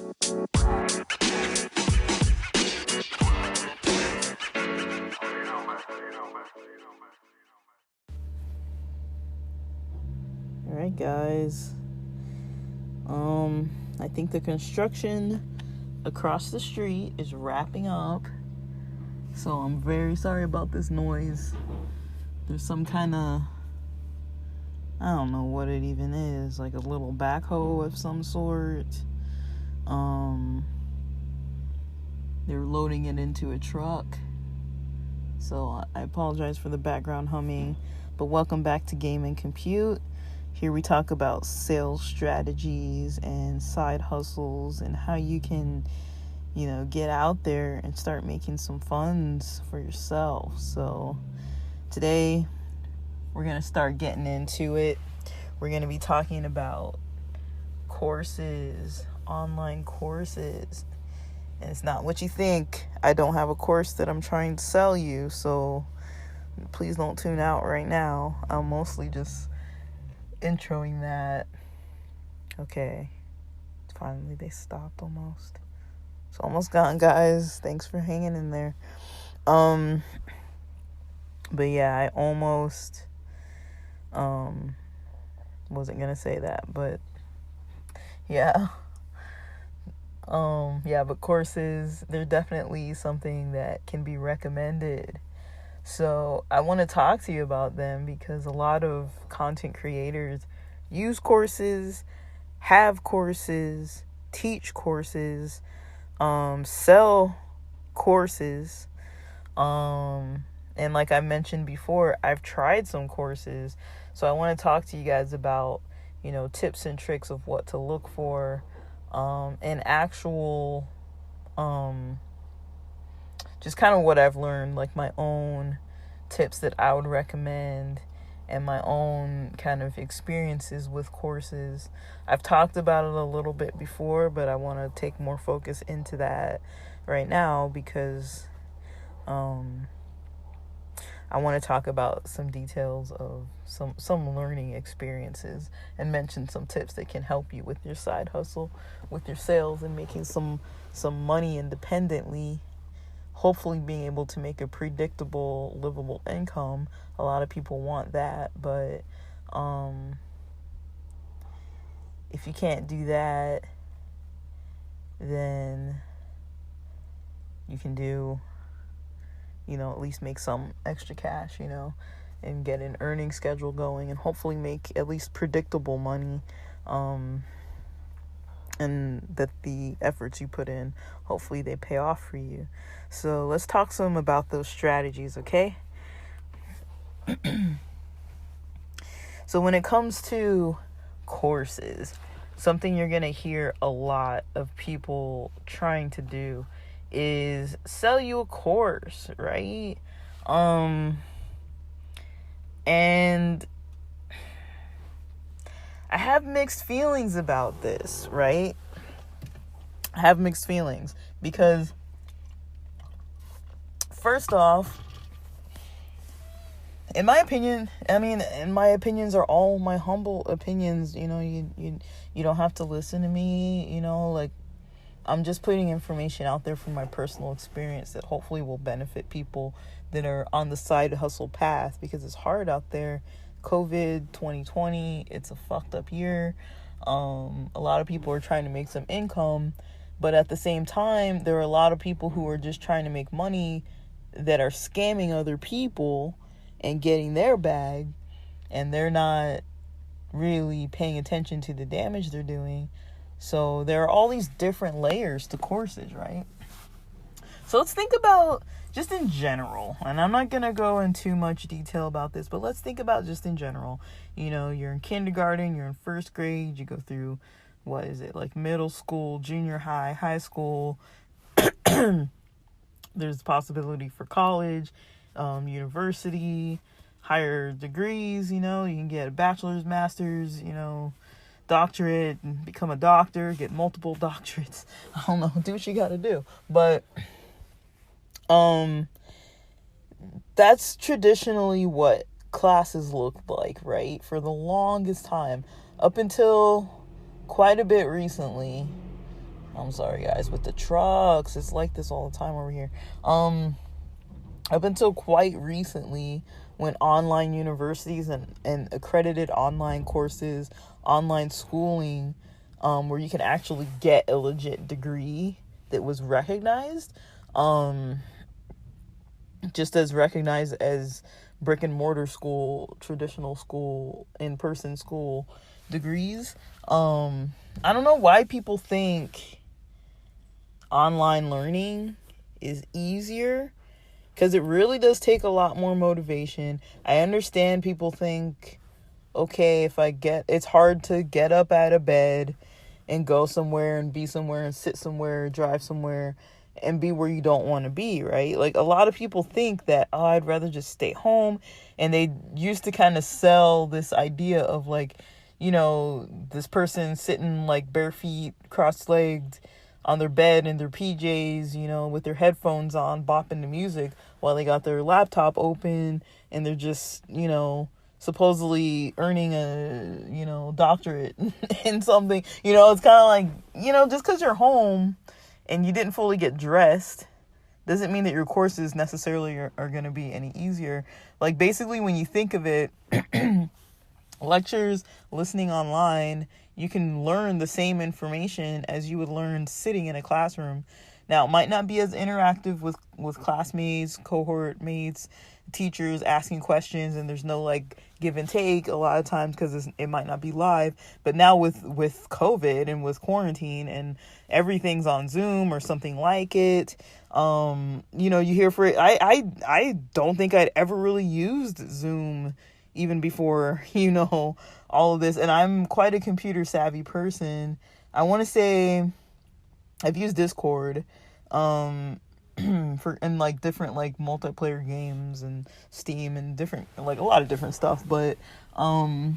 Alright, guys. I think the construction across the street is wrapping up. So I'm very sorry about this noise. There's some kind of, I don't know what it even is, like a little backhoe of some sort. They're loading it into a truck. So I apologize for the background humming. But welcome back to Game and Compute. Here we talk about sales strategies and side hustles and how you can, get out there and start making some funds for yourself. So today we're going to start getting into it. We're going to be talking about courses, online courses. And it's not what you think. I don't have a course that I'm trying to sell you, so please don't tune out right now. I'm mostly just introing that. Okay. Finally, they stopped almost. It's almost gone, guys. Thanks for hanging in there. But yeah, I almost wasn't gonna say that, but yeah. But courses, they're definitely something that can be recommended. So I want to talk to you about them because a lot of content creators use courses, have courses, teach courses, sell courses. And like I mentioned before, I've tried some courses. So I want to talk to you guys about, tips and tricks of what to look for, and actual, just kind of what I've learned, like my own tips that I would recommend and my own kind of experiences with courses. I've talked about it a little bit before, but I want to take more focus into that right now because I want to talk about some details of some learning experiences and mention some tips that can help you with your side hustle, with your sales, and making some money independently. Hopefully being able to make a predictable, livable income. A lot of people want that, but if you can't do that, then you can do, at least make some extra cash, and get an earning schedule going and hopefully make at least predictable money, and that the efforts you put in, hopefully they pay off for you. So let's talk some about those strategies, okay? So when it comes to courses, something you're going to hear a lot of people trying to do is sell you a course, right? And I have mixed feelings about this, right? I have mixed feelings because first off, in my opinion, and my opinions are all my humble opinions, you don't have to listen to me, like I'm just putting information out there from my personal experience that hopefully will benefit people that are on the side hustle path because it's hard out there. COVID 2020, it's a fucked up year. A lot of people are trying to make some income, but at the same time, there are a lot of people who are just trying to make money that are scamming other people and getting their bag, and they're not really paying attention to the damage they're doing. So there are all these different layers to courses, right? So let's think about just in general, and I'm not going to go in too much detail about this, but let's think about just in general. You're in kindergarten, you're in first grade, you go through, what is it, like middle school, junior high, high school. There's the possibility for college, university, higher degrees, you can get a bachelor's, master's, doctorate, and become a doctor, get multiple doctorates. I don't know, do what you got to do. But that's traditionally what classes look like, right? For the longest time, up until quite a bit recently, I'm sorry, guys, with the trucks. It's like this all the time over here. Up until quite recently, when online universities and accredited online courses, online schooling, where you can actually get a legit degree that was recognized, just as recognized as brick and mortar school, traditional school, in-person school degrees. I don't know why people think online learning is easier, because it really does take a lot more motivation. I understand people think, okay, it's hard to get up out of bed and go somewhere and be somewhere and sit somewhere, drive somewhere and be where you don't want to be, right? Like, a lot of people think that, oh, I'd rather just stay home. And they used to kind of sell this idea of, like, you know, this person sitting like bare feet, cross-legged on their bed in their PJs, you know, with their headphones on, bopping to music while they got their laptop open and they're just, you know, supposedly earning a, you know, doctorate in something. You know, it's kind of like, you know, just because you're home and you didn't fully get dressed doesn't mean that your courses necessarily are going to be any easier. Like, basically, when you think of it, lectures, listening online, you can learn the same information as you would learn sitting in a classroom. Now, it might not be as interactive with classmates, cohort mates, teachers asking questions, and there's no like give and take a lot of times because it might not be live. But now with COVID and with quarantine and everything's on Zoom or something like it, you know, you hear for it. I don't think I'd ever really used Zoom even before, you know, all of this. And I'm quite a computer savvy person. I want to say I've used Discord for in like different like multiplayer games and Steam and different, like a lot of different stuff, but I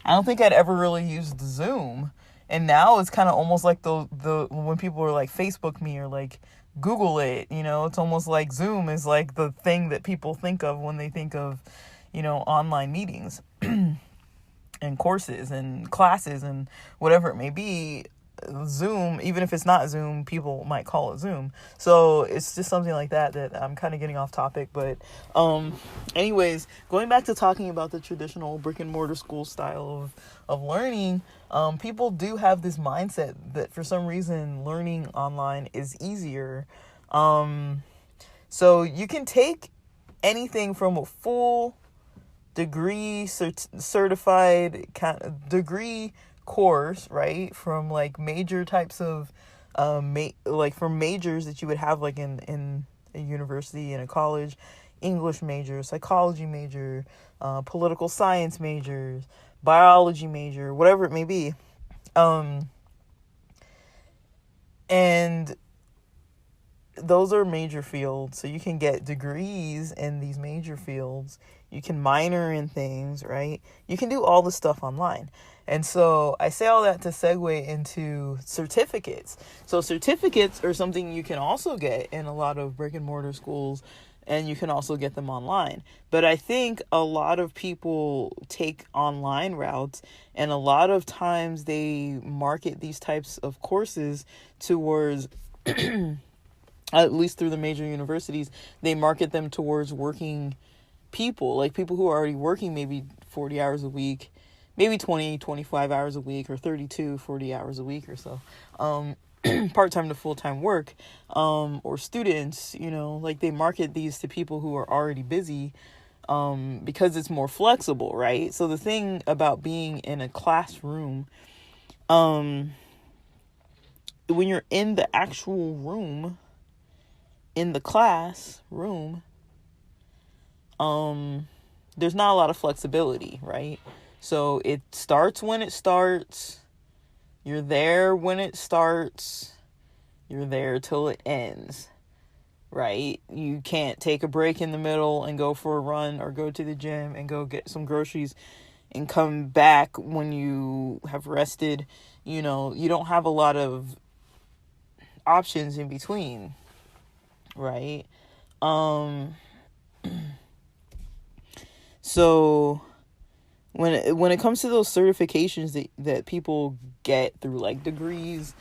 don't think I'd ever really used Zoom. And now it's kind of almost like the when people are like Facebook me or like Google it, you know, it's almost like Zoom is like the thing that people think of when they think of, you know, online meetings and courses and classes and whatever it may be. Zoom, even if it's not Zoom, people might call it Zoom. So it's just something like that I'm kind of getting off topic. But anyways, going back to talking about the traditional brick and mortar school style of learning, people do have this mindset that for some reason learning online is easier. So you can take anything from a full degree certified kind of degree course, right, from like major types of like from majors that you would have like in a university, in a college, English major, psychology major, political science majors, biology major, whatever it may be, and those are major fields. So you can get degrees in these major fields. You can minor in things, right? You can do all the stuff online. And so I say all that to segue into certificates. So certificates are something you can also get in a lot of brick and mortar schools, and you can also get them online. But I think a lot of people take online routes, and a lot of times they market these types of courses towards at least through the major universities, they market them towards working people, like people who are already working maybe 40 hours a week, maybe 20, 25 hours a week, or 32, 40 hours a week or so, part-time to full-time work, or students, you know, like they market these to people who are already busy, because it's more flexible, right? So the thing about being in a classroom, when you're in the actual room, in the classroom, there's not a lot of flexibility, right? So it starts when it starts. You're there when it starts. You're there till it ends, right? You can't take a break in the middle and go for a run or go to the gym and go get some groceries and come back when you have rested. You know, you don't have a lot of options in between, right? So when it comes to those certifications that people get through like degrees,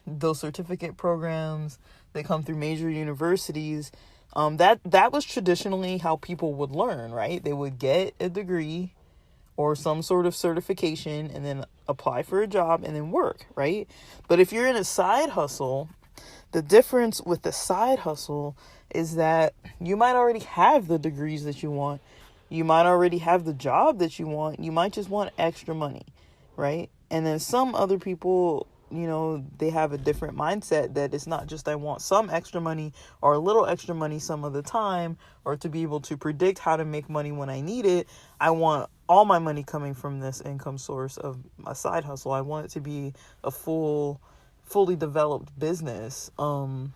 those certificate programs that come through major universities, that was traditionally how people would learn, right? They would get a degree or some sort of certification and then apply for a job and then work, right? But if you're in a side hustle, the difference with the side hustle is that you might already have the degrees that you want. You might already have the job that you want. You might just want extra money, right? And then some other people, they have a different mindset that it's not just I want some extra money or a little extra money some of the time, or to be able to predict how to make money when I need it. I want all my money coming from this income source of a side hustle. I want it to be a fully developed business. And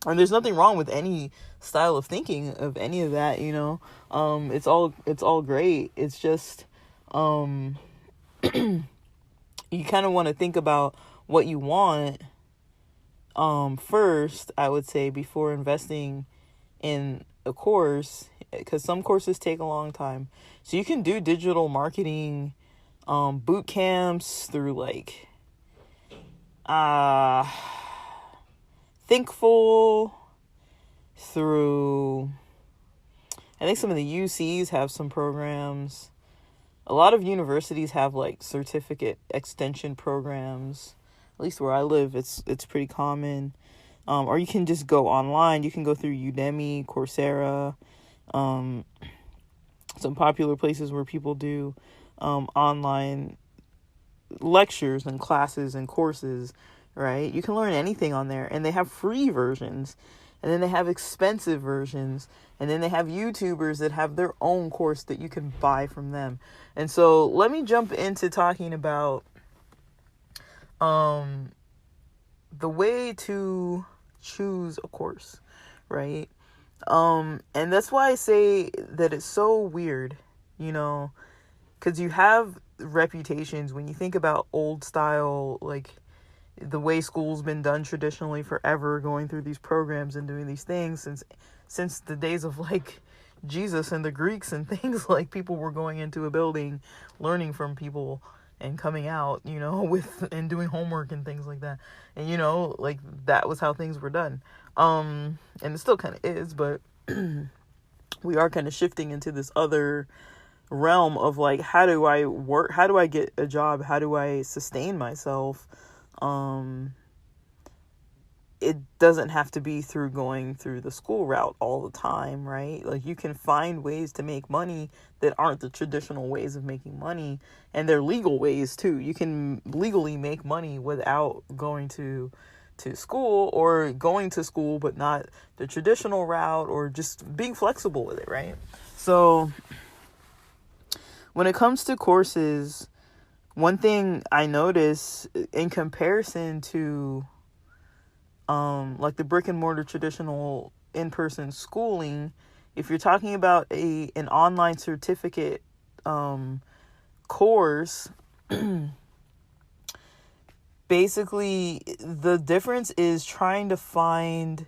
there's nothing wrong with any style of thinking of any of that, it's all great. It's just, you kind of want to think about what you want, first, I would say, before investing in a course, because some courses take a long time. So you can do digital marketing, boot camps through Thinkful, through, I think some of the UCs have some programs. A lot of universities have certificate extension programs. At least where I live, it's pretty common. Or you can just go online. You can go through Udemy, Coursera, some popular places where people do online lectures and classes and courses, right? You can learn anything on there, and they have free versions, and then they have expensive versions, and then they have YouTubers that have their own course that you can buy from them. And so let me jump into talking about the way to choose a course, right? And that's why I say that it's so weird, because you have reputations when you think about old style, the way school's been done traditionally forever, going through these programs and doing these things since the days of Jesus and the Greeks and things. People were going into a building, learning from people and coming out, and doing homework and things like that. And, that was how things were done. And it still kind of is, but we are kind of shifting into this other realm of how do I work? How do I get a job? How do I sustain myself? It doesn't have to be through going through the school route all the time, right? You can find ways to make money that aren't the traditional ways of making money, and they're legal ways too. You can legally make money without going to school, or going to school but not the traditional route, or just being flexible with it, right? So when it comes to courses, one thing I notice in comparison to the brick and mortar traditional in-person schooling, if you're talking about an online certificate course, basically the difference is trying to find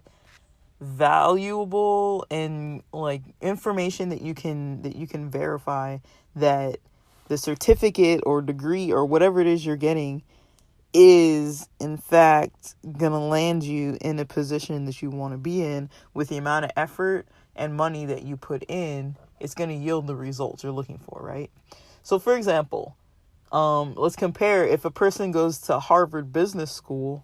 valuable and information that you can verify that the certificate or degree or whatever it is you're getting is in fact gonna land you in a position that you want to be in. With the amount of effort and money that you put in, it's gonna yield the results you're looking for, right? So for example, let's compare. If a person goes to Harvard Business School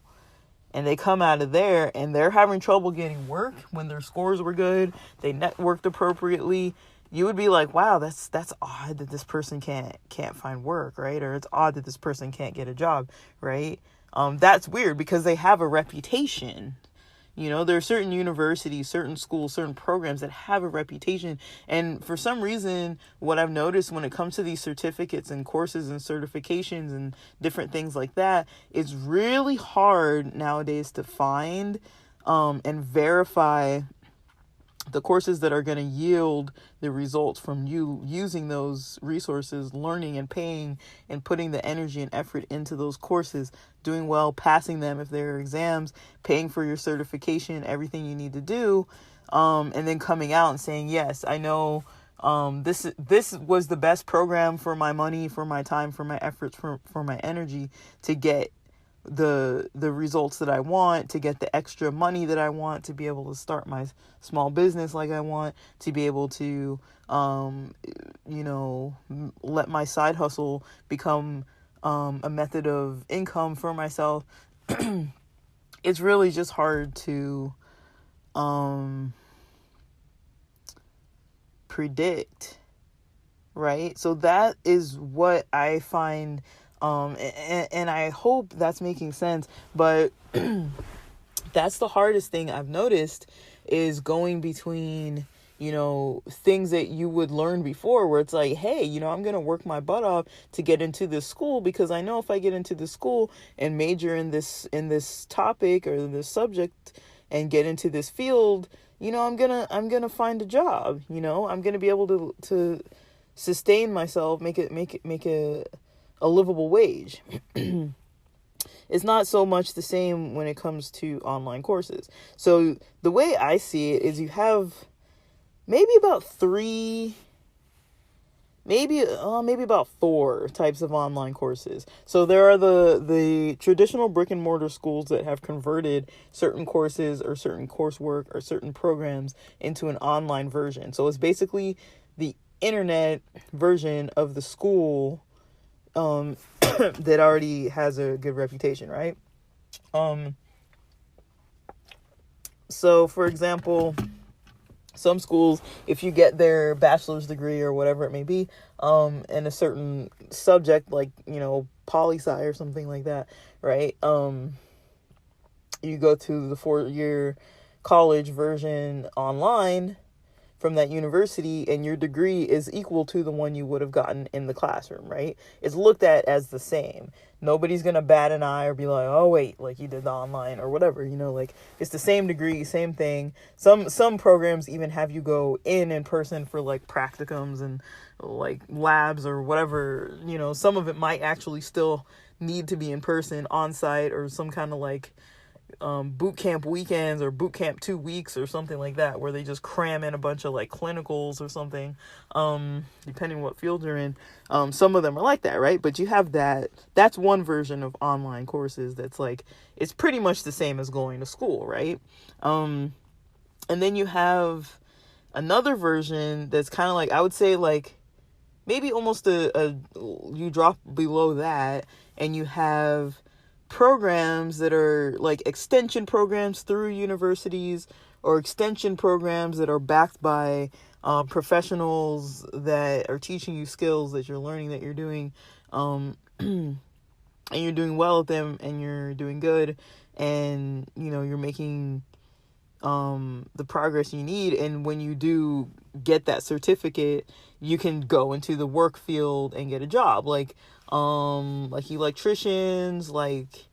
and they come out of there and they're having trouble getting work when their scores were good, they networked appropriately, you would be like, wow, that's odd that this person can't find work, right? Or it's odd that this person can't get a job, right? That's weird because they have a reputation. There are certain universities, certain schools, certain programs that have a reputation. And for some reason, what I've noticed when it comes to these certificates and courses and certifications and different things like that, it's really hard nowadays to find and verify the courses that are going to yield the results from you using those resources, learning and paying and putting the energy and effort into those courses, doing well, passing them if there are exams, paying for your certification, everything you need to do, and then coming out and saying, yes, I know this was the best program for my money, for my time, for my efforts, for my energy to get the results that I want, to get the extra money that I want, to be able to start my small business like I want, to be able to let my side hustle become a method of income for myself. It's really just hard to predict, right? So that is what I find, and I hope that's making sense, but that's the hardest thing I've noticed, is going between, things that you would learn before, where it's like, hey, I'm going to work my butt off to get into this school, because I know if I get into the school and major in this topic or this subject and get into this field, I'm going to find a job, I'm going to be able to sustain myself, make a livable wage. It's not so much the same when it comes to online courses. So the way I see it is, you have maybe about maybe about 4 types of online courses. So there are the traditional brick and mortar schools that have converted certain courses or certain coursework or certain programs into an online version. So it's basically the internet version of the school that already has a good reputation, right? So for example, some schools, if you get their bachelor's degree or whatever it may be, in a certain subject, like, poli-sci or something like that, right? You go to the 4-year college version online from that university, and your degree is equal to the one you would have gotten in the classroom, right? It's looked at as the same. Nobody's gonna bat an eye or be like, oh wait, like you did the online or whatever, like it's the same degree, same thing. Some programs even have you go in person for like practicums and like labs or whatever. Some of it might actually still need to be in person, on site, or some kind of like boot camp weekends or boot camp 2 weeks or something like that, where they just cram in a bunch of like clinicals or something, depending what field you're in. Some of them are like that, right? But you have that's one version of online courses that's like, it's pretty much the same as going to school, right? And then you have another version that's kind of like, I would say like maybe almost you drop below that, and you have programs that are like extension programs through universities, or extension programs that are backed by professionals that are teaching you skills that you're learning, that you're doing, and you're doing well at them, and you're doing good, and you're making the progress you need. And when you do get that certificate, you can go into the work field and get a job, like electricians, like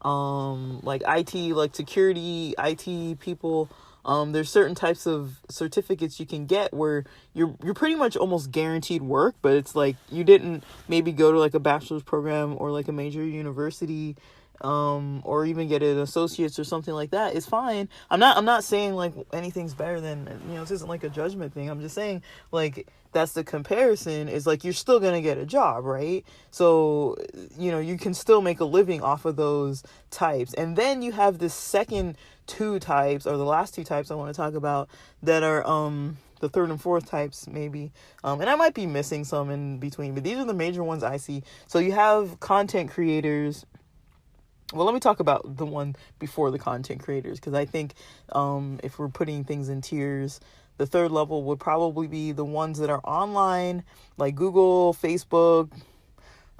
IT, like security, IT people. There's certain types of certificates you can get where you're pretty much almost guaranteed work, but it's like you didn't maybe go to like a bachelor's program or like a major university, or even get an associate's or something like that. It's fine. I'm not saying like anything's better than, this isn't like a judgment thing. I'm just saying like that's the comparison, is like you're still gonna get a job, right? So you can still make a living off of those types. And then you have this second 2 types, or the last 2 types I want to talk about, that are the 3rd and 4th types maybe, and I might be missing some in between, but these are the major ones I see. So you have content creators. Well, let me talk about the one before the content creators, because I think if we're putting things in tiers, the 3rd level would probably be the ones that are online, like Google, Facebook,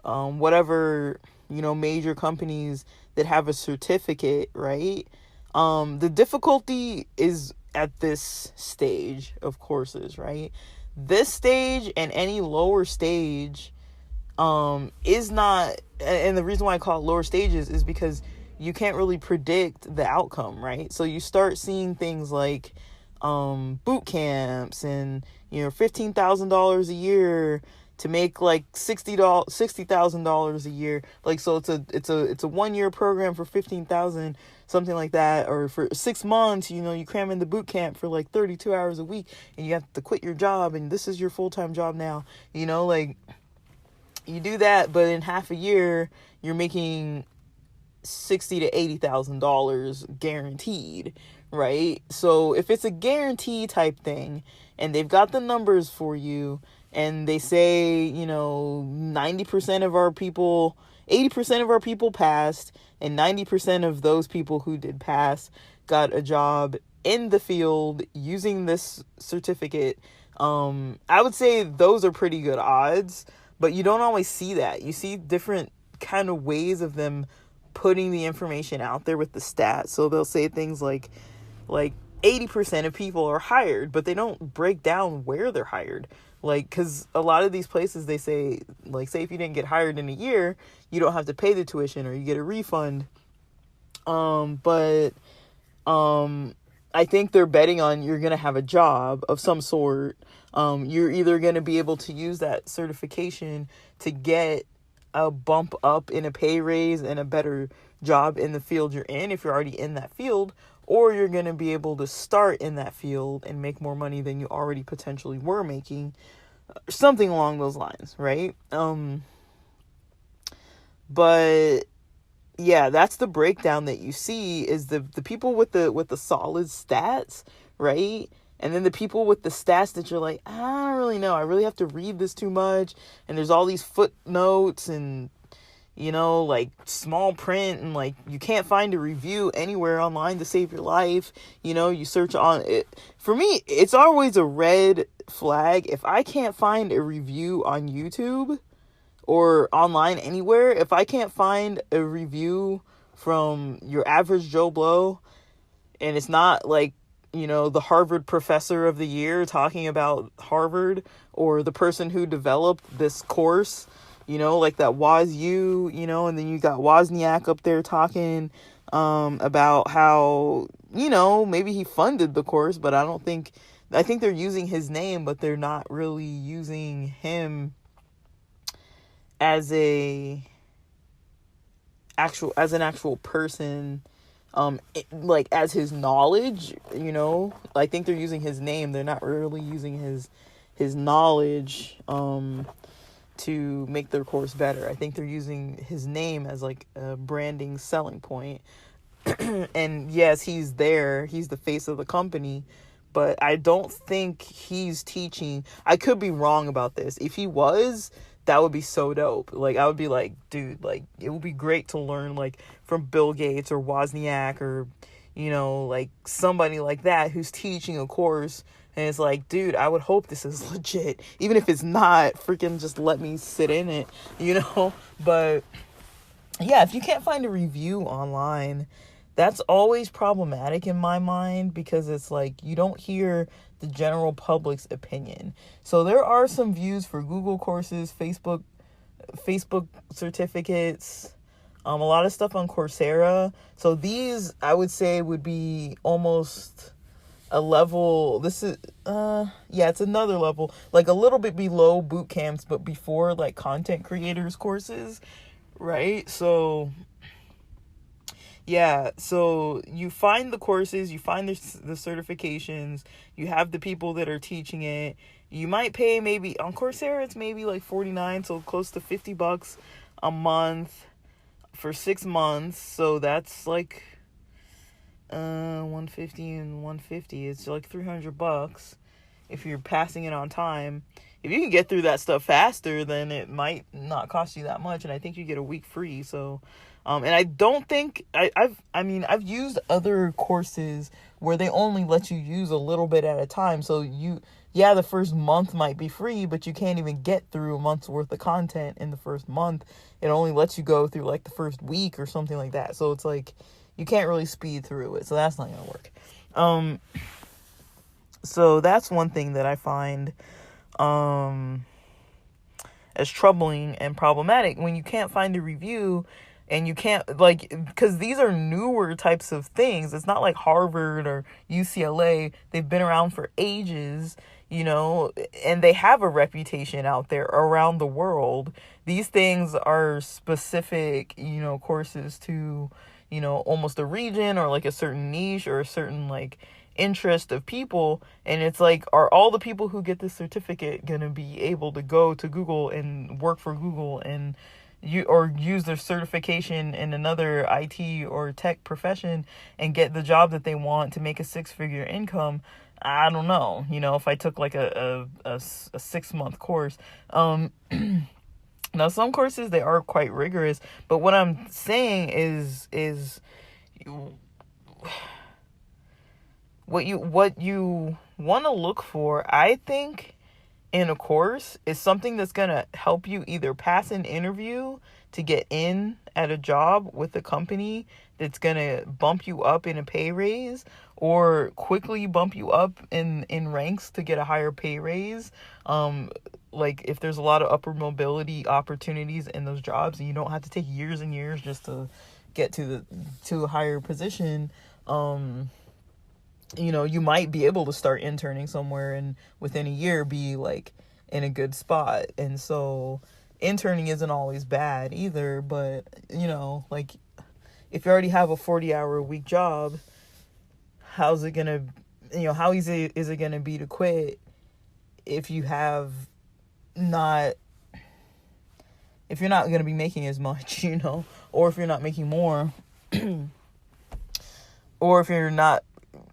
whatever, major companies that have a certificate, right? The difficulty is at this stage of courses, right? This stage and any lower stage is not, and the reason why I call it lower stages is because you can't really predict the outcome, right? So you start seeing things like boot camps and $15,000 a year to make like $60,000 a year. Like, so it's a 1-year program for $15,000, something like that. Or for 6 months, you cram in the boot camp for like 32 hours a week, and you have to quit your job, and this is your full-time job now. Like, you do that, but in half a year, you're making $60,000 to $80,000 guaranteed, right? So if it's a guarantee type thing and they've got the numbers for you and they say, 90% of our people, 80% of our people passed, and 90% of those people who did pass got a job in the field using this certificate, I would say those are pretty good odds, but you don't always see that. You see different kind of ways of them putting the information out there with the stats. So they'll say things like 80% of people are hired, but they don't break down where they're hired. Like, because a lot of these places, they say, like, say if you didn't get hired in a year, you don't have to pay the tuition or you get a refund. But I think they're betting on you're going to have a job of some sort. You're either going to be able to use that certification to get a bump up in a pay raise and a better job in the field you're in if you're already in that field, or you're going to be able to start in that field and make more money than you already potentially were making, something along those lines, right? But yeah, that's the breakdown that you see, is the people with the solid stats, right? And then the people with the stats that you're like, I don't really know. I really have to read this too much. And there's all these footnotes and, like small print, and like you can't find a review anywhere online to save your life. You search on it. For me, it's always a red flag. If I can't find a review on YouTube or online anywhere, if I can't find a review from your average Joe Blow, and it's not like, the Harvard professor of the year talking about Harvard, or the person who developed this course, like that WazU, and then you got Wozniak up there talking about how, maybe he funded the course, but I think they're using his name, but they're not really using him as an actual person, like as his knowledge, I think they're using his name. They're not really using his knowledge to make their course better. I think they're using his name as like a branding selling point. And yes, he's the face of the company, but I don't think he's teaching. I could be wrong about this. If he was, that would be so dope. Like, I would be like, dude, like, it would be great to learn, like, from Bill Gates or Wozniak or, like, somebody like that who's teaching a course. And it's like, dude, I would hope this is legit. Even if it's not, freaking just let me sit in it, But, yeah, if you can't find a review online, that's always problematic in my mind, because it's like you don't hear the general public's opinion. So there are some views for Google courses, Facebook certificates, a lot of stuff on Coursera. So these, I would say, would be almost a level. This is it's another level, like a little bit below boot camps, but before like content creators courses, right? So yeah, so you find the courses, you find the certifications, you have the people that are teaching it. You might pay, maybe on Coursera, it's maybe like $49, so close to $50 a month for 6 months. So that's like $150 and $150. It's like $300 if you're passing it on time. If you can get through that stuff faster, then it might not cost you that much, and I think you get a week free. So and I don't think I've used other courses where they only let you use a little bit at a time. So the first month might be free, but you can't even get through a month's worth of content in the first month. It only lets you go through like the first week or something like that. So it's like you can't really speed through it. So that's not going to work. So that's one thing that I find as troubling and problematic, when you can't find a review. And you can't, like, because these are newer types of things. It's not like Harvard or UCLA. They've been around for ages, and they have a reputation out there around the world. These things are specific, courses to, almost a region or like a certain niche or a certain like interest of people. And it's like, are all the people who get this certificate going to be able to go to Google and work for Google and use their certification in another IT or tech profession and get the job that they want to make a 6-figure income. I don't know, if I took like a 6-month course. Now some courses, they are quite rigorous, but what I'm saying is what you want to look for, I think, in a course is something that's going to help you either pass an interview to get in at a job with a company that's going to bump you up in a pay raise, or quickly bump you up in ranks to get a higher pay raise. Like if there's a lot of upward mobility opportunities in those jobs and you don't have to take years and years just to get to a higher position, you might be able to start interning somewhere and within a year be like in a good spot. And so interning isn't always bad either, but like if you already have a 40-hour a week job, how easy is it gonna be to quit if you're not gonna be making as much, or if you're not making more, or if you're not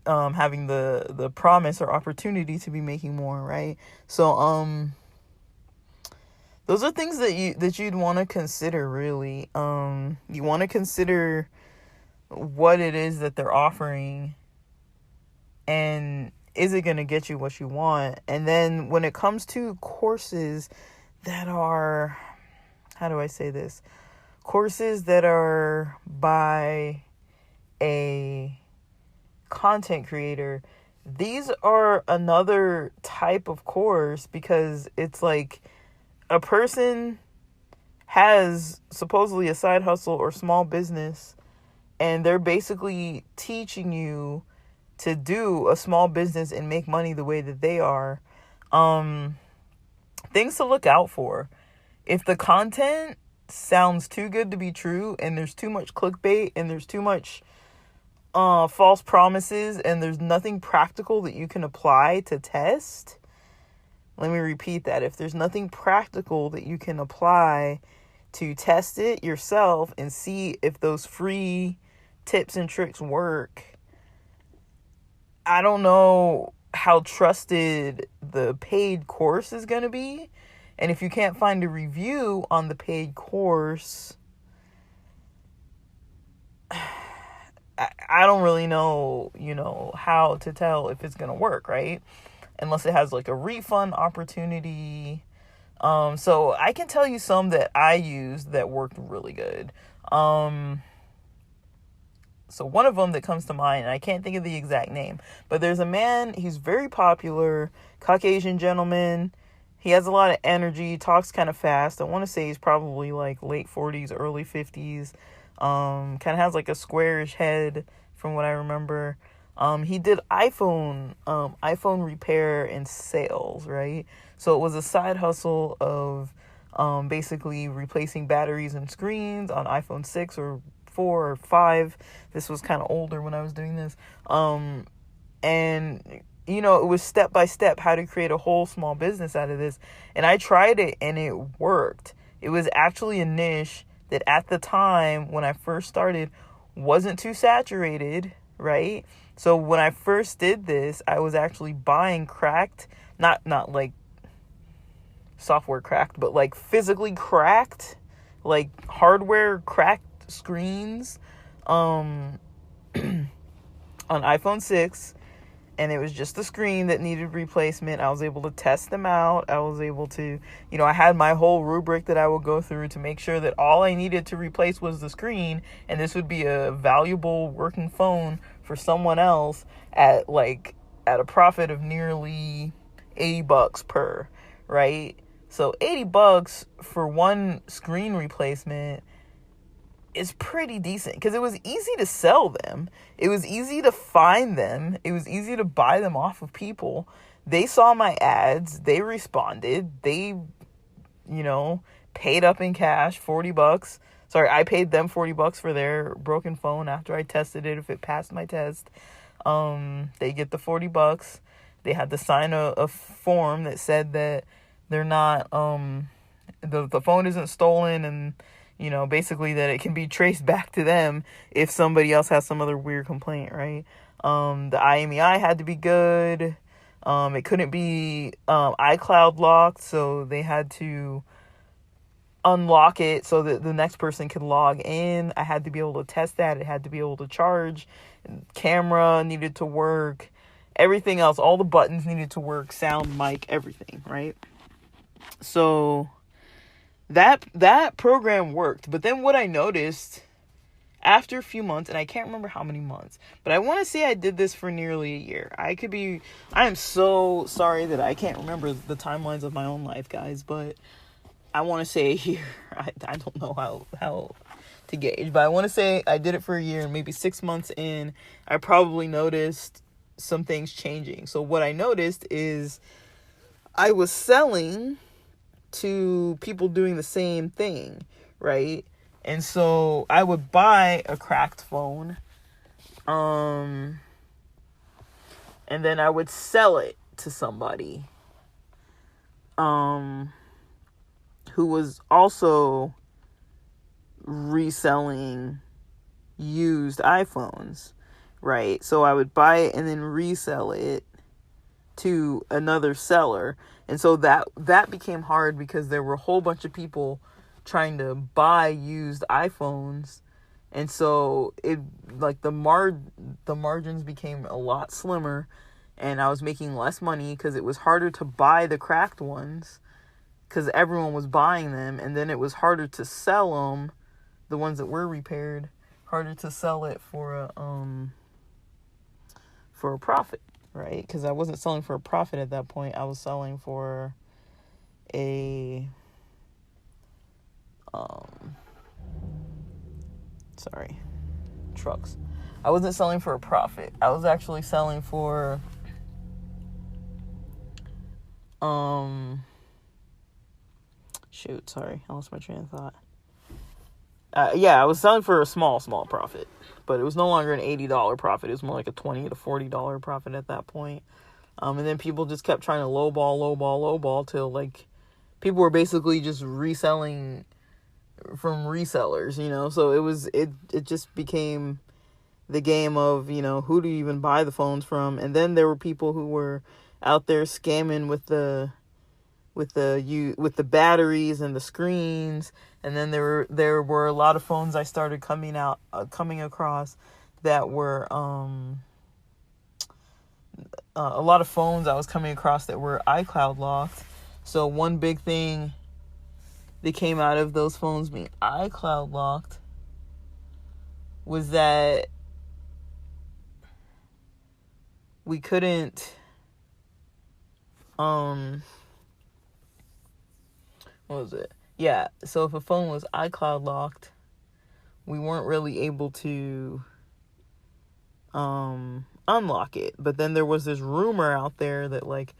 having the promise or opportunity to be making more, right? So those are things that you'd want to consider, really. You want to consider what it is that they're offering, and is it going to get you what you want? And then when it comes to courses that are, how do I say this? Courses that are by a content creator, these are another type of course, because it's like a person has supposedly a side hustle or small business, and they're basically teaching you to do a small business and make money the way that they are. Things to look out for. If the content sounds too good to be true, and there's too much clickbait, and there's too much false promises, and there's nothing practical that you can apply to test. Let me repeat that. If there's nothing practical that you can apply to test it yourself and see if those free tips and tricks work, I don't know how trusted the paid course is going to be. And if you can't find a review on the paid course, I don't really know, how to tell if it's going to work, right? Unless it has like a refund opportunity. So I can tell you some that I used that worked really good. So one of them that comes to mind, and I can't think of the exact name, but there's a man, he's very popular, Caucasian gentleman. He has a lot of energy, talks kind of fast. I want to say he's probably like late 40s, early 50s. Kind of has like a squarish head from what I remember. He did iPhone repair and sales, right? So it was a side hustle of basically replacing batteries and screens on iPhone 6 or 4 or 5. This was kind of older when I was doing this. And it was step by step how to create a whole small business out of this. And I tried it and it worked. It was actually a niche that at the time when I first started wasn't too saturated, right? So when I first did this, I was actually buying cracked, not like software cracked, but like physically cracked, like hardware cracked screens on iPhone 6, and it was just the screen that needed replacement. I was able to test them out. I was able to, I had my whole rubric that I would go through to make sure that all I needed to replace was the screen, and this would be a valuable working phone for someone else at a profit of nearly $80 per, right? So $80 for one screen replacement is pretty decent, because it was easy to sell them. It was easy to find them. It was easy to buy them off of people. They saw my ads. They responded. They, paid up in cash, $40. Sorry, I paid them $40 for their broken phone after I tested it. If it passed my test, they get the $40. They had to sign a form that said that they're not, the phone isn't stolen, and basically that it can be traced back to them if somebody else has some other weird complaint, right? The IMEI had to be good. It couldn't be iCloud locked, so they had to unlock it so that the next person could log in. I had to be able to test that. It had to be able to charge. Camera needed to work. Everything else, all the buttons needed to work. Sound, mic, everything, right? So that program worked. But then what I noticed after a few months, and I can't remember how many months, but I want to say I did this for nearly a year. I am so sorry that I can't remember the timelines of my own life, guys, but I want to say a year. I don't know how to gauge, but I want to say I did it for a year, and maybe 6 months in, I probably noticed some things changing. So what I noticed is I was selling to people doing the same thing, right? And so I would buy a cracked phone, and then I would sell it to somebody, who was also reselling used iPhones, right? So I would buy it and then resell it to another seller. And so that became hard because there were a whole bunch of people trying to buy used iPhones. And so it like the margins became a lot slimmer, and I was making less money because it was harder to buy the cracked ones because everyone was buying them, and then it was harder to sell them, the ones that were repaired, harder to sell it for a profit, right? Because I wasn't selling for a profit at that point. I was selling for trucks. I wasn't selling for a profit. I was actually selling for I lost my train of thought. I was selling for a small profit, but it was no longer an $80 profit. It was more like a $20 to $40 profit at that point. And then people just kept trying to lowball till like people were basically just reselling from resellers, so it just became the game of, who do you even buy the phones from? And then there were people who were out there scamming with the batteries and the screens. And then there were a lot of phones I started coming across that were a lot of phones I was coming across that were iCloud locked. So one big thing that came out of those phones being iCloud locked was that we couldn't what was it? Yeah, so if a phone was iCloud locked, we weren't really able to unlock it. But then there was this rumor out there that like,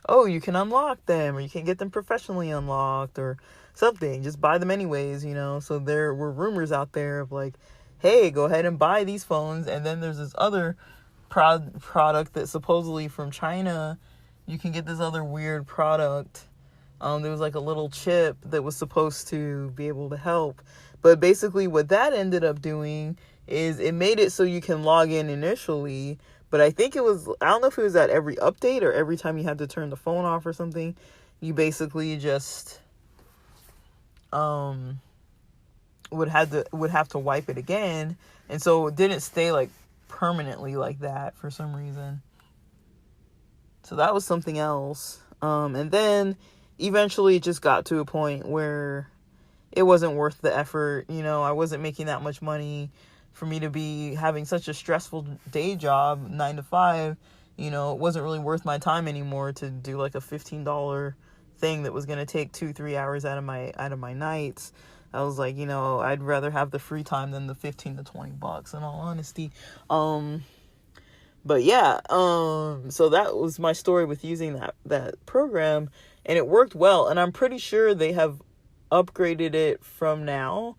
oh, you can unlock them, or you can get them professionally unlocked or something. Just buy them anyways, So there were rumors out there of like, hey, go ahead and buy these phones. And then there's this other product that supposedly from China, you can get this other weird product. There was like a little chip that was supposed to be able to help. But basically what that ended up doing is it made it so you can log in initially. But I think I don't know if it was at every update or every time you had to turn the phone off or something. You basically just would have to wipe it again. And so it didn't stay like permanently like that for some reason. So that was something else. And then eventually it just got to a point where it wasn't worth the effort. I wasn't making that much money for me to be having such a stressful day job, 9 to 5. It wasn't really worth my time anymore to do like a $15 thing that was going to take 2-3 hours out of my nights. I was like, I'd rather have the free time than the $15 to $20, in all honesty. But yeah, so that was my story with using that program, and it worked well. And I'm pretty sure they have upgraded it from now.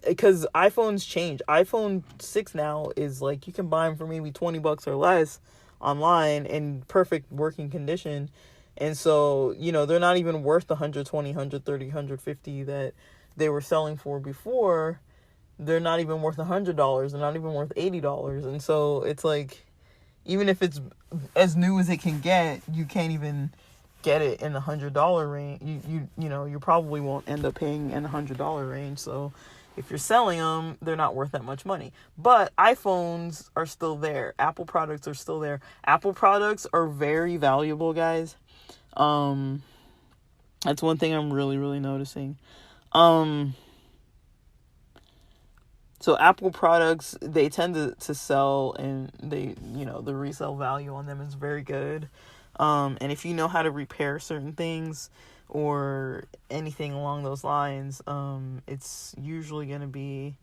Because iPhones change. iPhone 6 now is like, you can buy them for maybe $20 or less online in perfect working condition. And so, they're not even worth the $120, $130, $150 that they were selling for before, they're not even worth $100. They're not even worth $80. And so it's like, even if it's as new as it can get, you can't even get it in the $100 range. You probably won't end up paying in the $100 range. So if you're selling them, they're not worth that much money. But iPhones are still there. Apple products are still there. Apple products are very valuable, guys. That's one thing I'm really, really noticing. So Apple products, they tend to sell, and they, the resale value on them is very good. And if you know how to repair certain things or anything along those lines, it's usually going to be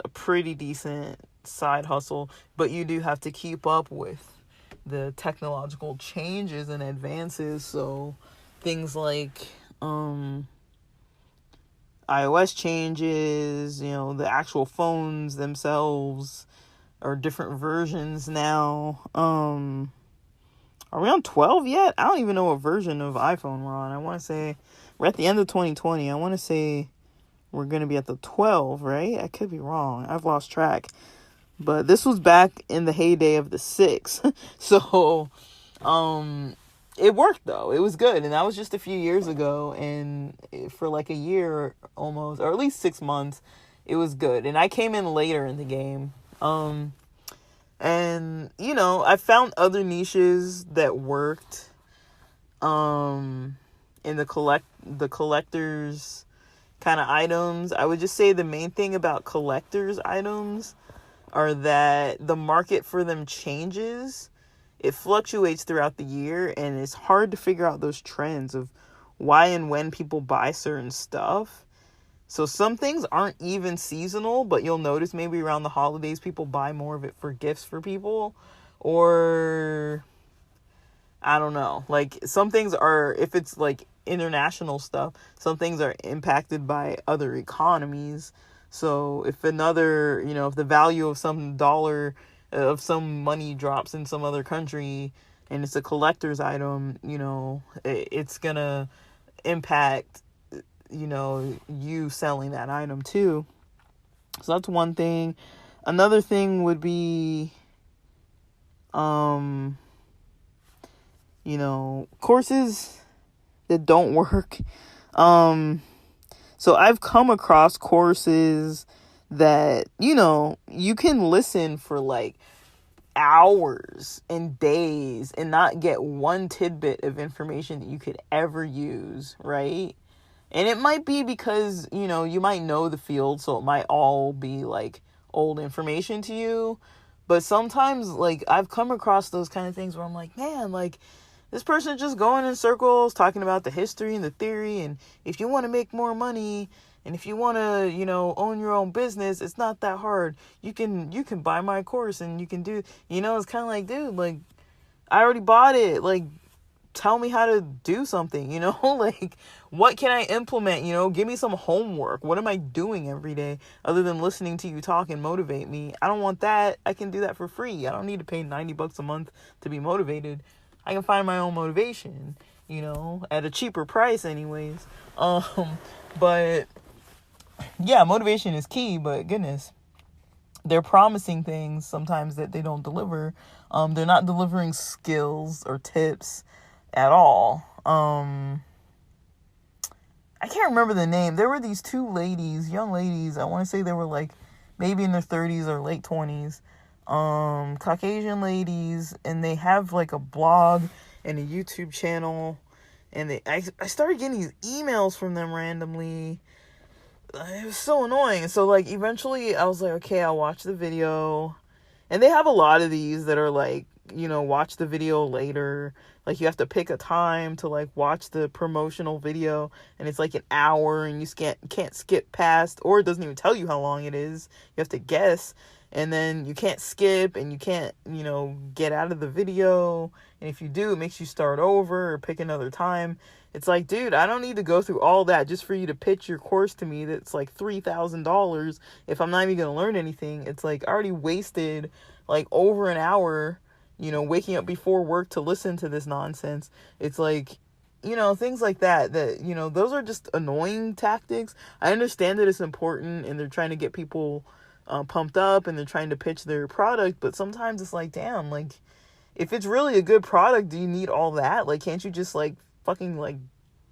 a pretty decent side hustle. But you do have to keep up with the technological changes and advances. So things like iOS changes, the actual phones themselves are different versions now. Are we on 12 yet? I don't even know what version of iPhone we're on. I want to say we're at the end of 2020. I want to say we're going to be at the 12, right? I could be wrong. I've lost track. But this was back in the heyday of the 6. So, it worked though. It was good. And that was just a few years ago. And for like a year almost, or at least 6 months, it was good. And I came in later in the game. And I found other niches that worked. In the collectors kind of items. I would just say the main thing about collectors items are that the market for them changes. It fluctuates throughout the year, and it's hard to figure out those trends of why and when people buy certain stuff. So some things aren't even seasonal, but you'll notice maybe around the holidays people buy more of it for gifts for people. Or I don't know. Like some things are, if it's like international stuff, some things are impacted by other economies. So if another, if the value of some dollar, of some money drops in some other country and it's a collector's item, it's gonna impact, you selling that item too. So that's one thing. Another thing would be, courses that don't work. So I've come across courses that, you can listen for like hours and days and not get one tidbit of information that you could ever use, right? And it might be because, you might know the field, so it might all be like old information to you. But sometimes, like, I've come across those kind of things where I'm like, man, like, this person just going in circles talking about the history and the theory, and if you want to make more money, and if you want to, own your own business, it's not that hard. You can buy my course and you can do, it's kind of like, dude, like, I already bought it. Like, tell me how to do something, like, what can I implement? Give me some homework. What am I doing every day other than listening to you talk and motivate me? I don't want that. I can do that for free. I don't need to pay $90 a month to be motivated. I can find my own motivation, at a cheaper price anyways. But yeah, motivation is key, but goodness, they're promising things sometimes that they don't deliver. They're not delivering skills or tips at all. I can't remember the name. There were these two ladies, young ladies. I want to say they were like maybe in their 30s or late 20s. Caucasian ladies, and they have like a blog and a YouTube channel, and I started getting these emails from them randomly. It was so annoying. So like eventually I was like, okay, I'll watch the video. And they have a lot of these that are like, watch the video later. Like you have to pick a time to like watch the promotional video, and it's like an hour, and you can't skip past, or it doesn't even tell you how long it is. You have to guess. And then you can't skip, and you can't, get out of the video. And if you do, it makes you start over or pick another time. It's like, dude, I don't need to go through all that just for you to pitch your course to me that's like $3,000 if I'm not even going to learn anything. It's like I already wasted like over an hour, waking up before work to listen to this nonsense. It's like, things like that, those are just annoying tactics. I understand that it's important and they're trying to get people pumped up and they're trying to pitch their product, but sometimes it's like, damn, like, if it's really a good product, do you need all that? Like, can't you just, like, fucking, like,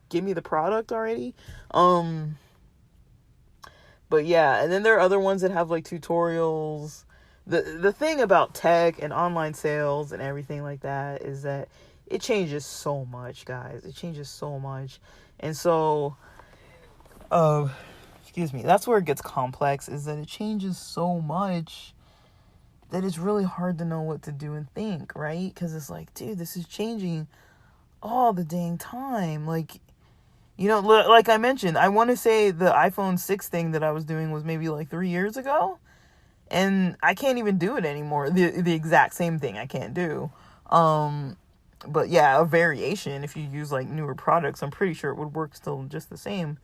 give me the product already? But yeah, and then there are other ones that have, like, tutorials. The thing about tech and online sales and everything like that is that it changes so much, guys. It changes so much. And so, excuse me, that's where it gets complex, is that it changes so much that it's really hard to know what to do and think, right? Because it's like, dude, this is changing all the dang time. Like, like I mentioned, I want to say the iPhone 6 thing that I was doing was maybe like 3 years ago. And I can't even do it anymore. The exact same thing I can't do. But yeah, a variation, if you use like newer products, I'm pretty sure it would work still just the same.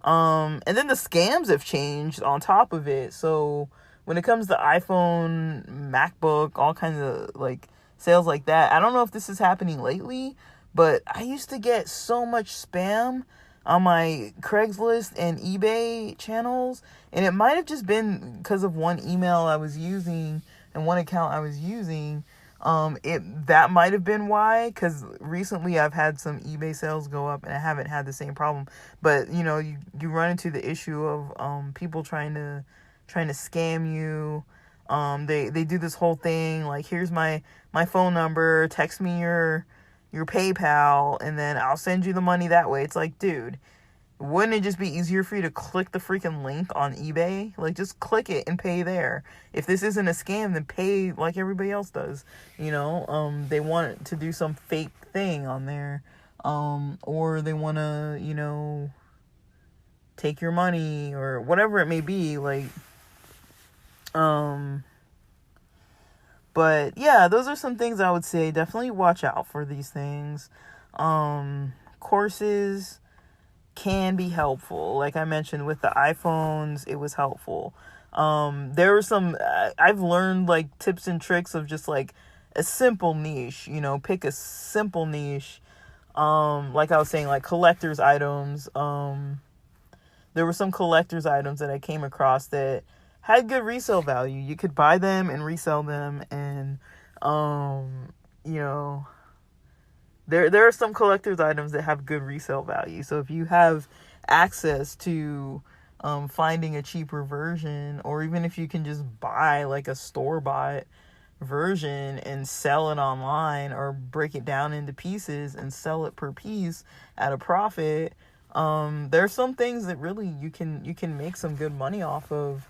And then the scams have changed on top of it. So when it comes to iPhone, MacBook, all kinds of like sales like that, I don't know if this is happening lately, but I used to get so much spam on my Craigslist and eBay channels, and it might have just been because of one email I was using and one account I was using. That might have been why, because recently I've had some eBay sales go up and I haven't had the same problem. But you run into the issue of people trying to scam you. They do this whole thing like, here's my phone number, text me your PayPal, and then I'll send you the money that way. It's like, dude, wouldn't it just be easier for you to click the freaking link on eBay? Like, just click it and pay there. If this isn't a scam, then pay like everybody else does. They want to do some fake thing on there. Or they want to, take your money or whatever it may be. Like, but yeah, those are some things I would say. Definitely watch out for these things. Courses can be helpful. Like I mentioned with the iPhones, it was helpful. There were some, I've learned like tips and tricks of just like a simple niche, pick a simple niche. Like I was saying, like collector's items. There were some collector's items that I came across that had good resale value. You could buy them and resell them, and there are some collector's items that have good resale value. So if you have access to finding a cheaper version, or even if you can just buy like a store-bought version and sell it online, or break it down into pieces and sell it per piece at a profit, there's some things that really you can make some good money off of.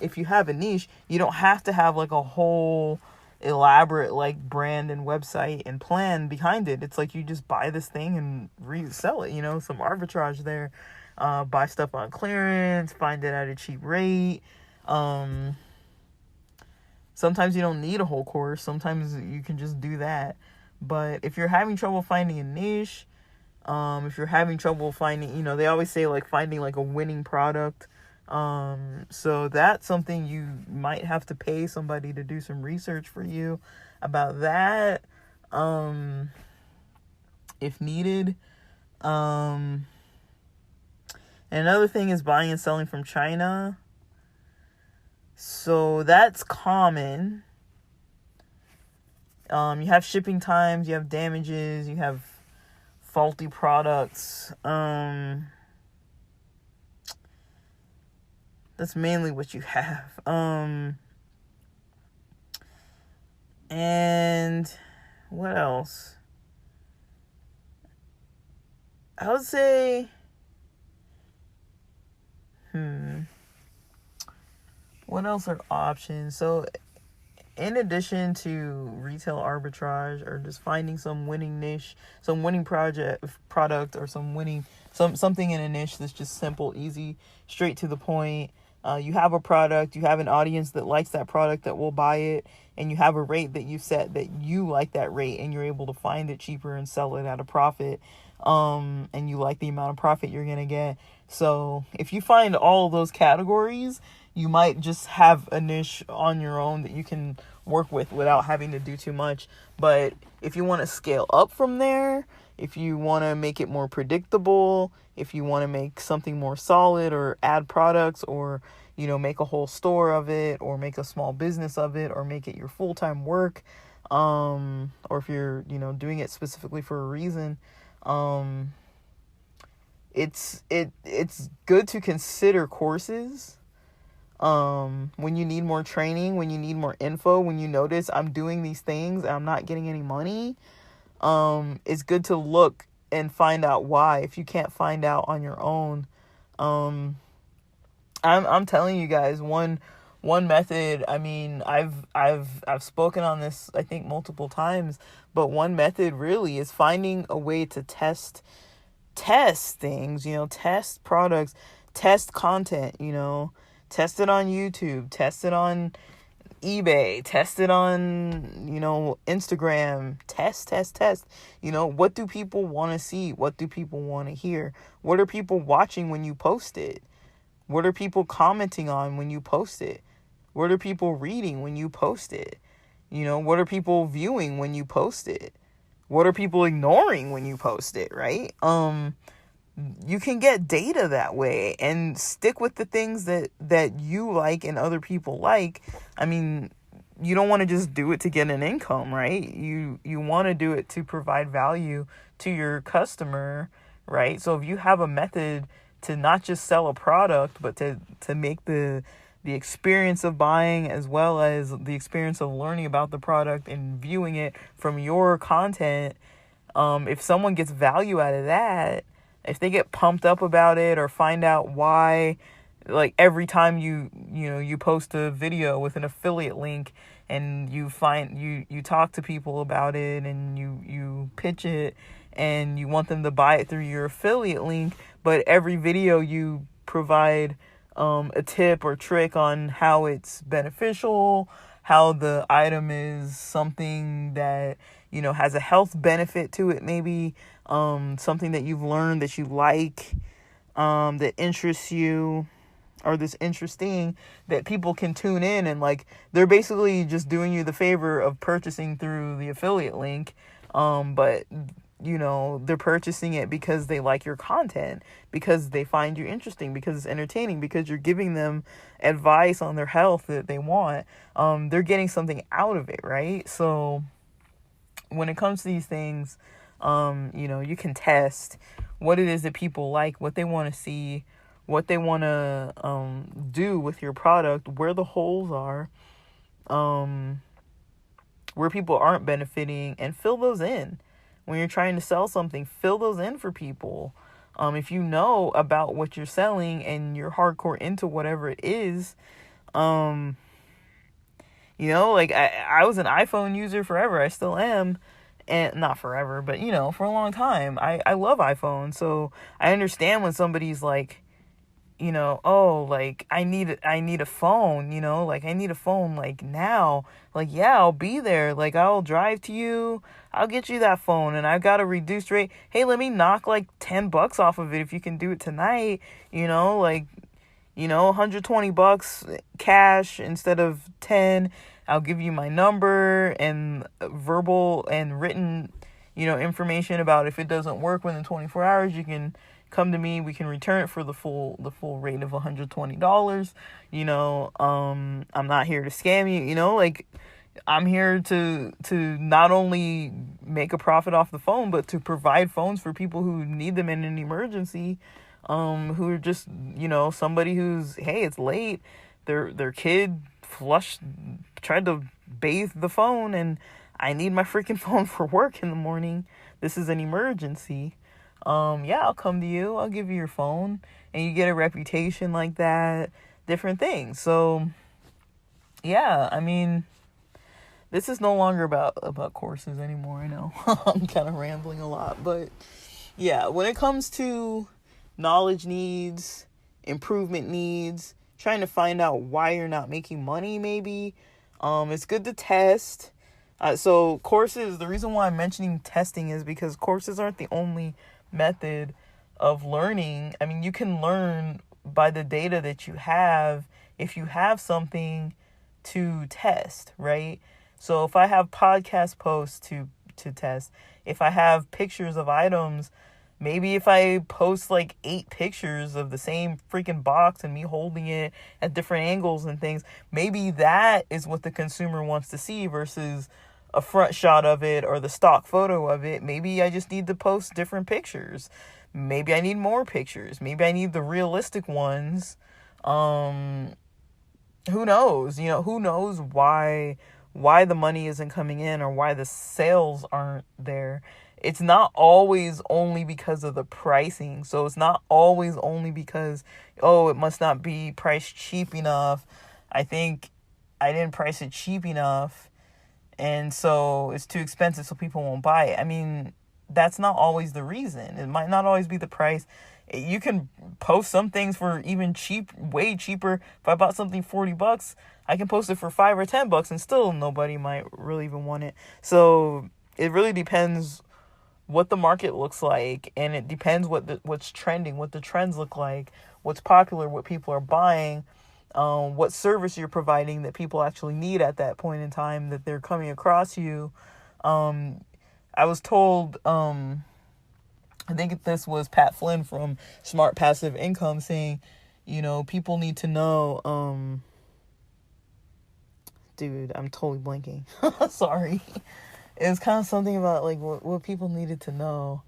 If you have a niche, you don't have to have like a whole elaborate like brand and website and plan behind it. It's like you just buy this thing and resell it, some arbitrage there. Buy stuff on clearance, find it at a cheap rate. Sometimes you don't need a whole course. Sometimes you can just do that. But if you're having trouble finding a niche, if you're having trouble finding, they always say like finding like a winning product. So that's something you might have to pay somebody to do some research for you about that, if needed. And another thing is buying and selling from China. So that's common. You have shipping times, you have damages, you have faulty products. That's mainly what you have. And what else? I would say, what else are options? So in addition to retail arbitrage or just finding some winning niche, some winning product, or something in a niche that's just simple, easy, straight to the point. You have a product, you have an audience that likes that product, that will buy it, and you have a rate that you set that you like that rate, and you're able to find it cheaper and sell it at a profit. And you like the amount of profit you're going to get. So if you find all of those categories, you might just have a niche on your own that you can work with without having to do too much. But if you want to scale up from there, if you want to make it more predictable, if you want to make something more solid or add products, or, you know, make a whole store of it, or make a small business of it, or make it your full-time work, or if you're, you know, doing it specifically for a reason, it's good to consider courses. When you need more training, when you need more info, when you notice I'm doing these things and I'm not getting any money, it's good to look and find out why, if you can't find out on your own. I'm telling you guys, one method, I mean, I've spoken on this, I think, multiple times, but one method really is finding a way to test things, you know, test products, test content, you know, test it on YouTube, test it on eBay, test it on, you know, Instagram, test, you know, what do people want to see? What do people want to hear? What are people watching when you post it? What are people commenting on when you post it? What are people reading when you post it? You know, what are people viewing when you post it? What are people ignoring when you post it, right? You can get data that way and stick with the things that you like and other people like. I mean, you don't want to just do it to get an income, right? You want to do it to provide value to your customer, right? So if you have a method to not just sell a product, but to make the experience of buying, as well as the experience of learning about the product and viewing it from your content, if someone gets value out of that, if they get pumped up about it, or find out why, like every time you post a video with an affiliate link and you talk to people about it and you pitch it and you want them to buy it through your affiliate link, but every video you provide a tip or trick on how it's beneficial, how the item is something that, you know, has a health benefit to it, maybe something that you've learned that you like, that interests you, or that's interesting, that people can tune in, and like they're basically just doing you the favor of purchasing through the affiliate link, but you know, they're purchasing it because they like your content, because they find you interesting, because it's entertaining, because you're giving them advice on their health that they want. They're getting something out of it, right? So when it comes to these things, you know, you can test what it is that people like, what they want to see, what they want to do with your product, where the holes are, where people aren't benefiting, and fill those in. When you're trying to sell something, fill those in for people. If you know about what you're selling and you're hardcore into whatever it is, you know, like I was an iPhone user forever. I still am. And not forever, but, you know, for a long time. I love iPhone. So I understand when somebody's like, you know, oh, like I need a phone, you know, like I need a phone like now. Like, yeah, I'll be there. Like, I'll drive to you. I'll get you that phone, and I got a reduced rate. Hey, let me knock like $10 off of it if you can do it tonight. You know, like, you know, $120 cash instead of 10. I'll give you my number and verbal and written, you know, information about if it doesn't work within 24 hours, you can come to me. We can return it for the full rate of $120. You know, I'm not here to scam you. You know, like I'm here to not only make a profit off the phone, but to provide phones for people who need them in an emergency. Who are just, you know, somebody who's, hey, it's late. Their kid tried to bathe the phone, and I need my freaking phone for work in the morning. This is an emergency. Yeah, I'll come to you. I'll give you your phone, and you get a reputation like that, different things. So yeah, I mean, this is no longer about courses anymore. I know I'm kind of rambling a lot, but yeah, when it comes to knowledge needs, improvement needs, trying to find out why you're not making money, maybe, it's good to test. So courses, the reason why I'm mentioning testing is because courses aren't the only method of learning. I mean, you can learn by the data that you have if you have something to test, right? So if I have podcast posts to test. If I have pictures of items, maybe if I post like 8 pictures of the same freaking box and me holding it at different angles and things, maybe that is what the consumer wants to see versus a front shot of it or the stock photo of it. Maybe I just need to post different pictures. Maybe I need more pictures. Maybe I need the realistic ones. Who knows? Who knows why the money isn't coming in or why the sales aren't there. It's not always only because of the pricing. So it's not always only because, it must not be priced cheap enough. I think I didn't price it cheap enough, and so it's too expensive, so people won't buy it. I mean, that's not always the reason. It might not always be the price. You can post some things for even way cheaper. If I bought something $40, I can post it for $5 or $10 and still nobody might really even want it. So it really depends what the market looks like, and it depends what's trending, what the trends look like, what's popular, what people are buying, what service you're providing that people actually need at that point in time that they're coming across you. I was told, I think this was Pat Flynn from Smart Passive Income saying, people need to know, dude, I'm totally blanking. Sorry. It was kind of something about like what people needed to know,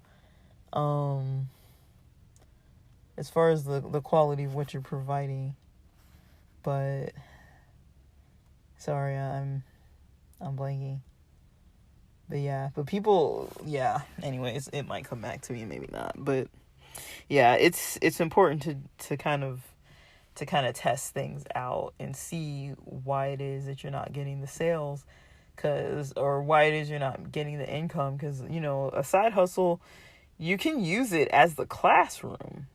as far as the quality of what you're providing. But sorry, I'm blanking. But people, anyways, it might come back to me, maybe not. But yeah, it's important to kind of test things out and see why it is that you're not getting the sales, or why it is you're not getting the income. Because, a side hustle, you can use it as the classroom,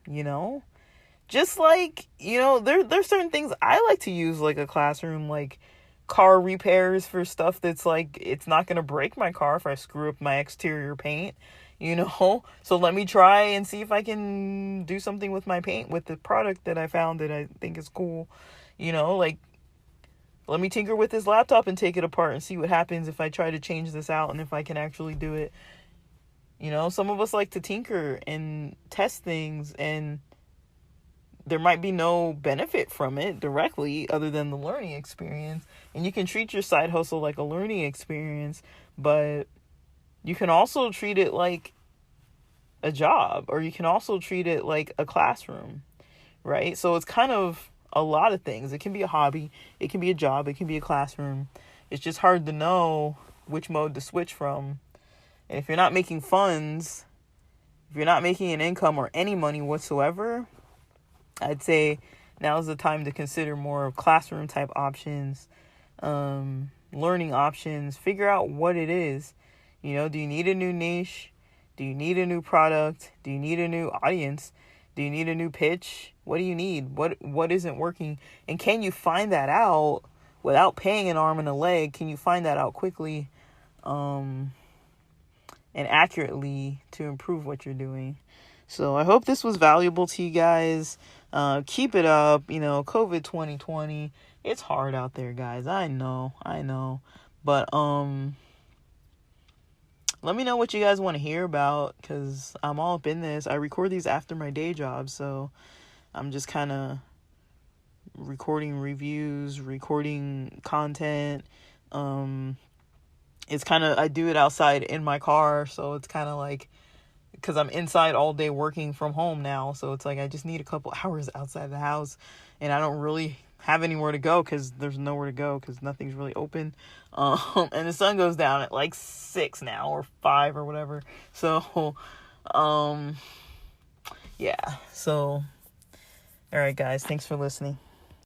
just like, there's certain things I like to use like a classroom, like car repairs for stuff that's like, it's not going to break my car if I screw up my exterior paint, so let me try and see if I can do something with my paint with the product that I found that I think is cool. Like, let me tinker with this laptop and take it apart and see what happens if I try to change this out and if I can actually do it. Some of us like to tinker and test things, and there might be no benefit from it directly other than the learning experience. And you can treat your side hustle like a learning experience, but you can also treat it like a job, or you can also treat it like a classroom, right? So it's kind of a lot of things. It can be a hobby, it can be a job, it can be a classroom. It's just hard to know which mode to switch from. And if you're not making funds, if you're not making an income or any money whatsoever, I'd say now is the time to consider more of classroom type options, learning options. Figure out what it is. Do you need a new niche? Do you need a new product? Do you need a new audience? Do you need a new pitch? What do you need? What isn't working? And can you find that out without paying an arm and a leg? Can you find that out quickly and accurately to improve what you're doing? So I hope this was valuable to you guys. Keep it up. COVID 2020. It's hard out there, guys. I know. But let me know what you guys want to hear about, because I'm all up in this. I record these after my day job, so I'm just kind of recording reviews, recording content. It's kind of, I do it outside in my car, so it's kind of like, because I'm inside all day working from home now, so it's like I just need a couple hours outside the house, and I don't really have anywhere to go because there's nowhere to go because nothing's really open. And the sun goes down at like 6 now or 5 or whatever. So, yeah. So, all right, guys. Thanks for listening.